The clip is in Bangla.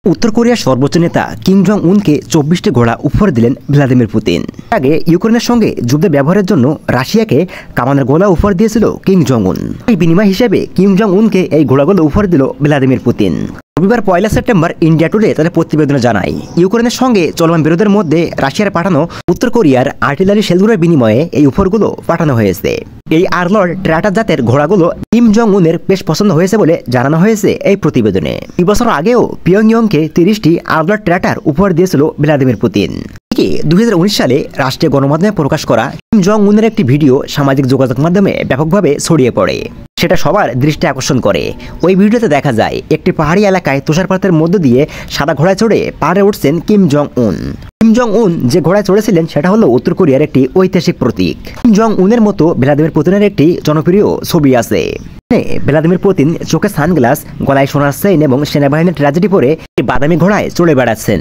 উত্তর কোরিয়ার সর্বোচ্চ নেতা কিম জং উনকে 24টি ঘোড়া উপহার দিলেন ভ্লাদিমির পুতিন। আগে ইউক্রেনের সঙ্গে যুদ্ধে ব্যবহারের জন্য রাশিয়াকে কামানের গোলা উপহার দিয়েছিল কিম জং উন। এই বিনিময় হিসেবে কিম জং উনকে এই ঘোড়াগুলো উপহার দিল ভ্লাদিমির পুতিন। রবিবার 1 সেপ্টেম্বর ইন্ডিয়া টুডে তাদের প্রতিবেদনে জানায়, ইউক্রেনের সঙ্গে চলমান বিরোধের মধ্যে রাশিয়ার পাঠানো উত্তর কোরিয়ার আর্টিলারি শেলগুলোর বিনিময়ে এই উপহারগুলো পাঠানো হয়েছে। এই আর্লর্ড ট্র্যাটার জাতের ঘোড়াগুলো কিম জং উনের বেশ পছন্দ হয়েছে বলে জানানো হয়েছে এই প্রতিবেদনে। 2 বছর আগেও পিয়ংইয়ংকে 30টি আর্লর্ড ট্র্যাটার উপহার দিয়েছিল ভ্লাদিমির পুতিন। 2019 সালে রাষ্ট্রীয় গণমাধ্যমে প্রকাশ করা কিম জং উনের একটি ভিডিও সামাজিক যোগাযোগ মাধ্যমে ব্যাপকভাবে ছড়িয়ে পড়ে। সেটা সবার দৃষ্টি আকর্ষণ করে। ওই ভিডিওতে দেখা যায় একটি পাহাড়ি এলাকায় তুষারপাতের মধ্য দিয়ে সাদা ঘোড়ায় চড়ে পাহাড়ে উঠছেন কিম জং উন। কিম জং উন যে ঘোড়ায় চড়েছিলেন সেটা হলো উত্তর কোরিয়ার একটি ঐতিহাসিক প্রতীক। কিম জং উনের মতো ভ্লাদিমির পুতিনের একটি জনপ্রিয় ছবি আছে। ভ্লাদিমির পুতিন চোখে সানগ্লাস, গলায় সোনার চেইন এবং সেনাবাহিনীর ট্র্যাজেডি পরে বাদামি ঘোড়ায় চড়ে বেড়াচ্ছেন।